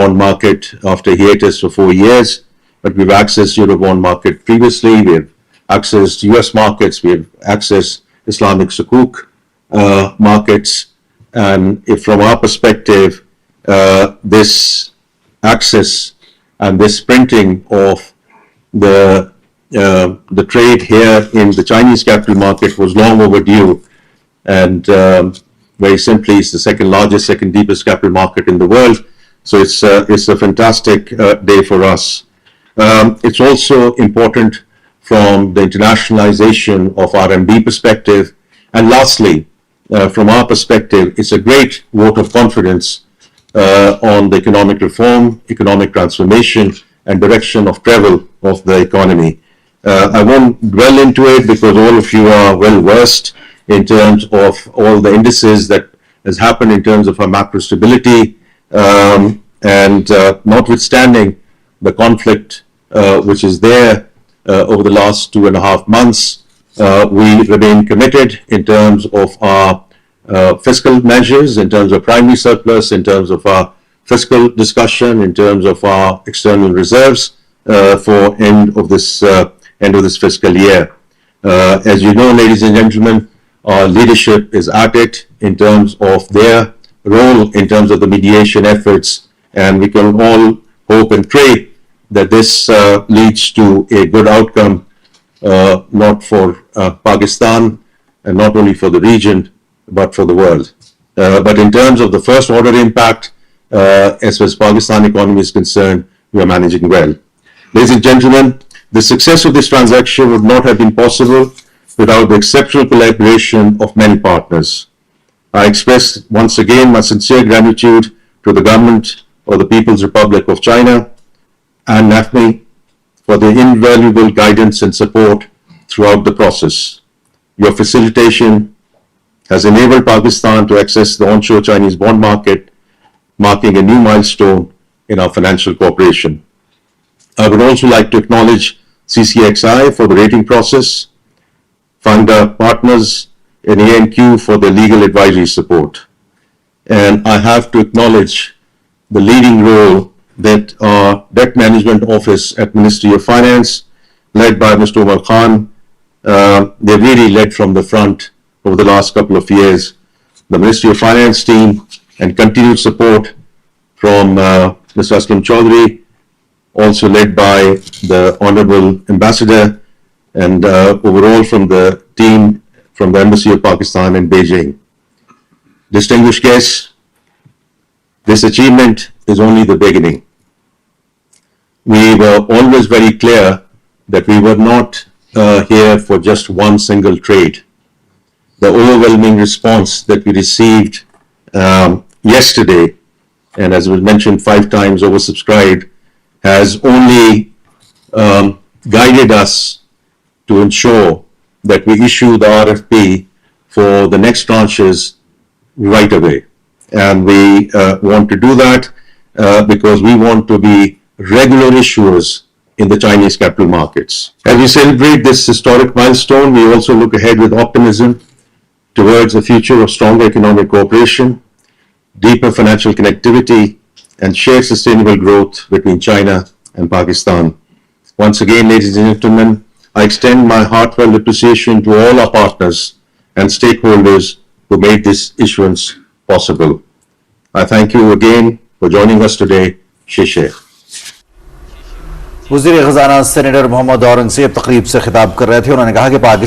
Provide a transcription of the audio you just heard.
bond market after hiatus for 4 years, but we've accessed Euro bond market previously. We've accessed US markets. We've accessed Islamic Sukuk markets. And if from our perspective, this access and this printing of the trade here in the Chinese capital market was long overdue, and very simply, it's the second largest, second deepest capital market in the world. So it's a fantastic day for us. It's also important from the internationalization of RMB perspective. And lastly, from our perspective, it's a great vote of confidence on the economic reform, economic transformation, and direction of travel of the economy. I won't dwell into it because all of you are well versed in terms of all the indices that has happened in terms of our macro stability, and notwithstanding the conflict which is there over the last 2.5 months, we remain committed in terms of our fiscal measures, in terms of primary surplus, in terms of our fiscal discussion, in terms of our external reserves for end of this fiscal year. As you know, ladies and gentlemen, our leadership is at it in terms of their role in terms of the mediation efforts, and we can all hope and pray that this leads to a good outcome, not for Pakistan and not only for the region, but for the world. But in terms of the first order impact, as far as Pakistan economy is concerned, we are managing well. Ladies and gentlemen, the success of this transaction would not have been possible without the exceptional collaboration of many partners. I express once again my sincere gratitude to the government of the People's Republic of China and NAFMI for their invaluable guidance and support throughout the process. Your facilitation has enabled Pakistan to access the onshore Chinese bond market, marking a new milestone in our financial cooperation. I would also like to acknowledge CCXI for the rating process, Founder Partners and ANQ for their legal advisory support. And I have to acknowledge the leading role that our Debt Management Office at Ministry of Finance, led by Mr. Umar Khan, they really led from the front over the last couple of years. The Ministry of Finance team and continued support from Mr. Asif Chaudhry, also led by the Honorable Ambassador, and overall from the team from the Embassy of Pakistan in Beijing. Distinguished guests, this achievement is only the beginning. We were always very clear that we were not here for just one single trade. The overwhelming response that we received yesterday, and as was mentioned 5 times oversubscribed, has only guided us to ensure that we issue the RFP for the next tranches right away. And we want to do that because we want to be regular issuers in the Chinese capital markets. As we celebrate this historic milestone, we also look ahead with optimism towards a future of stronger economic cooperation, deeper financial connectivity, and shared sustainable growth between China and Pakistan. Once again, ladies and gentlemen, I extend my heartfelt appreciation to all our partners and stakeholders who made this issuance possible. I thank you again for joining us today. Sheshe. वज़ीर ख़ज़ाना senator Mohammad Aurangzeb तकरीब से खिताब कर रहे थे। उन्होंने कहा कि पाकिस्तान